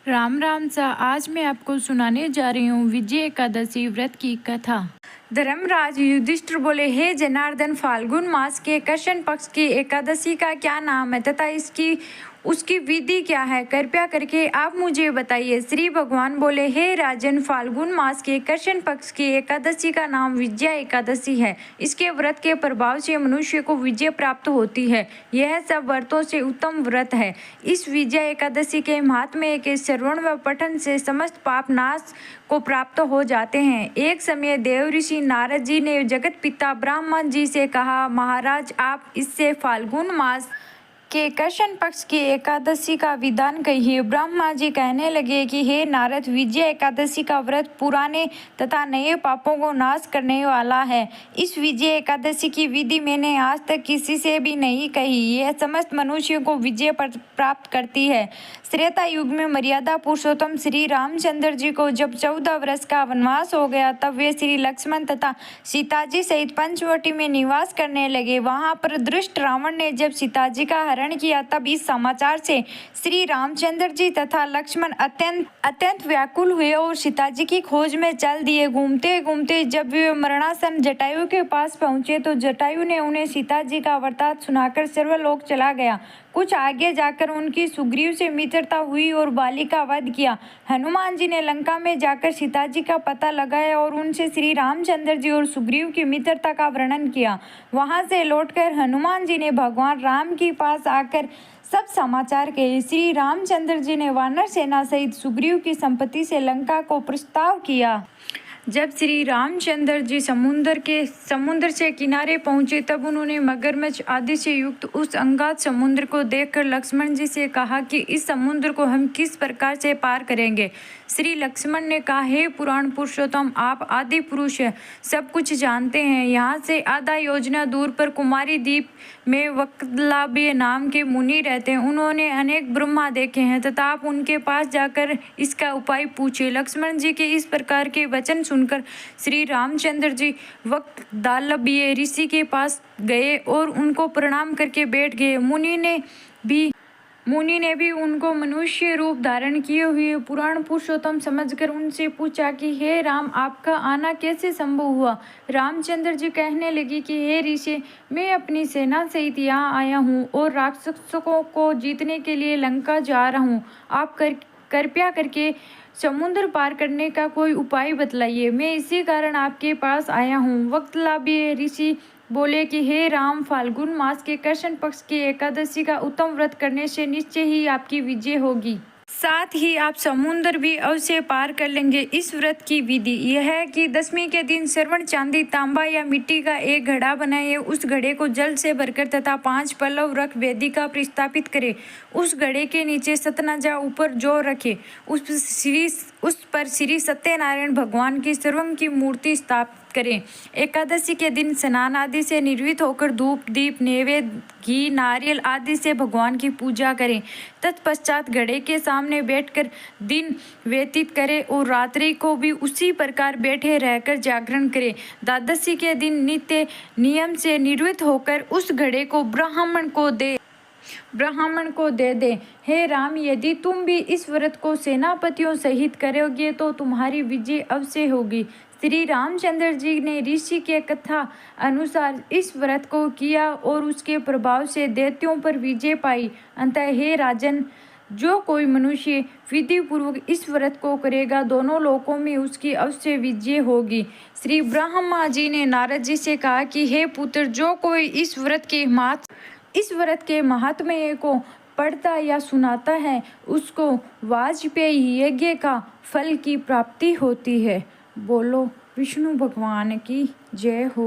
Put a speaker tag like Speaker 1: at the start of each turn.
Speaker 1: राम राम सा। आज मैं आपको सुनाने जा रही हूँ विजय एकादशी व्रत की कथा। धर्मराज युधिष्ठिर बोले, हे जनार्दन, फाल्गुन मास के कृष्ण पक्ष की एकादशी का क्या नाम है तथा उसकी विधि क्या है? कृपया करके आप मुझे बताइए। श्री भगवान बोले, हे राजन, फाल्गुन मास के कृष्ण पक्ष की एकादशी का नाम विजया एकादशी है। इसके व्रत के प्रभाव से मनुष्य को विजय प्राप्त होती है। यह सब व्रतों से उत्तम व्रत है। इस विजया एकादशी के महात्म्य के श्रवण व पठन से समस्त पाप नाश को प्राप्त हो जाते हैं। एक समय देव ऋषि नारद जी ने जगत पिता ब्रह्मा जी से कहा, महाराज, आप इससे फाल्गुन मास के कृष्ण पक्ष की एकादशी का विधान कहिए। ब्रह्मा जी कहने लगे कि हे नारद, विजय एकादशी का व्रत पुराने तथा नए पापों को नाश करने वाला है। इस विजय एकादशी की विधि मैंने आज तक किसी से भी नहीं कही। यह समस्त मनुष्यों को विजय प्राप्त करती है। त्रेता युग में मर्यादा पुरुषोत्तम श्री रामचंद्र जी को जब 14 वर्ष का वनवास हो गया, तब वे श्री लक्ष्मण तथा सीता जी सहित पंचवटी में निवास करने लगे। वहां पर दुष्ट रावण ने जब सीता जी का हरण किया, तब इस समाचार से श्री रामचंद्र जी तथा लक्ष्मण अत्यंत व्याकुल हुए और सीता जी की खोज में चल दिए। घूमते घूमते जब वे मरणासन जटायु के पास पहुंचे, तो जटायु ने उन्हें सीता जी का वृत्तांत सुनाकर सर्वलोक चला गया। कुछ आगे जाकर उनकी सुग्रीव से मित्रता हुई और बाली का वध किया। हनुमान जी ने लंका में जाकर सीता जी का पता लगाया और उनसे श्री रामचंद्र जी और सुग्रीव की मित्रता का वर्णन किया। वहां से लौटकर हनुमान जी ने भगवान राम के पास आकर सब समाचार कहे। श्री रामचंद्र जी ने वानर सेना सहित सुग्रीव की संपत्ति से लंका को प्रस्ताव किया। जब श्री रामचंद्र जी समुद्र से किनारे पहुंचे, तब उन्होंने मगरमच्छ आदि से युक्त उस अगाध समुद्र को देखकर लक्ष्मण जी से कहा कि इस समुद्र को हम किस प्रकार से पार करेंगे? श्री लक्ष्मण ने कहा, हे पुराण पुरुषोत्तम, आप आदि पुरुष हैं, सब कुछ जानते हैं। यहाँ से आधा योजना दूर पर कुमारी द्वीप में वक्तलाभ्य नाम के मुनि रहते हैं। उन्होंने अनेक ब्रह्मा देखे हैं तथा आप उनके पास जाकर इसका उपाय पूछे। लक्ष्मण जी के इस प्रकार के वचन सुनकर श्री रामचंद्र जी वक्तलाभ्य ऋषि के पास गए और उनको प्रणाम करके बैठ गए। मुनि ने भी उनको मनुष्य रूप धारण किए हुए पुराण पुरुषोत्तम समझकर उनसे पूछा कि हे राम, आपका आना कैसे संभव हुआ? रामचंद्र जी कहने लगे कि हे ऋषि, मैं अपनी सेना सहित यहाँ आया हूँ और राक्षसों को जीतने के लिए लंका जा रहा हूँ। आप कृपया करके समुद्र पार करने का कोई उपाय बतलाइए। मैं इसी कारण आपके पास आया हूँ। वक्तलाभ्य ऋषि बोले कि हे राम, फाल्गुन मास के कृष्ण पक्ष की एकादशी का उत्तम व्रत करने से निश्चय ही आपकी विजय होगी। साथ ही आप समुद्र भी अवश्य पार कर लेंगे। इस व्रत की विधि यह है कि दशमी के दिन स्वर्ण, चांदी, तांबा या मिट्टी का एक घड़ा बनाइए। उस घड़े को जल से भरकर तथा 5 पल्लव रख वेदिका प्रतिष्ठापित करें। उस घड़े के नीचे सतनजा ऊपर जौ रखे। उस पर श्री सत्यनारायण भगवान की सर्वम की मूर्ति स्थापित करें। एकादशी के दिन स्नान आदि से निर्वित होकर धूप, दीप, नैवेद्य, घी, नारियल आदि से भगवान की पूजा करें। तत्पश्चात घड़े के सामने बैठकर दिन व्यतीत करें और रात्रि को भी उसी प्रकार बैठे रहकर जागरण करें। द्वादशी के दिन नित्य नियम से निर्वृत्त होकर उस घड़े को ब्राह्मण को दे दे। हे राम, यदि तुम भी इस व्रत को सेनापतियों सहित करोगे तो तुम्हारी विजय अवश्य होगी। श्री रामचंद्र जी ने ऋषि के कथा अनुसार इस व्रत को किया और उसके प्रभाव से दैत्यों पर विजय पाई। अतः हे राजन, जो कोई मनुष्य विधि पूर्वक इस व्रत को करेगा, दोनों लोकों में उसकी अवश्य विजय होगी। श्री ब्रह्मा जी ने नारद जी से कहा कि हे पुत्र, जो कोई इस व्रत के महात्म्य को पढ़ता या सुनाता है, उसको वाजपेयी यज्ञ का फल की प्राप्ति होती है। बोलो विष्णु भगवान की जय हो।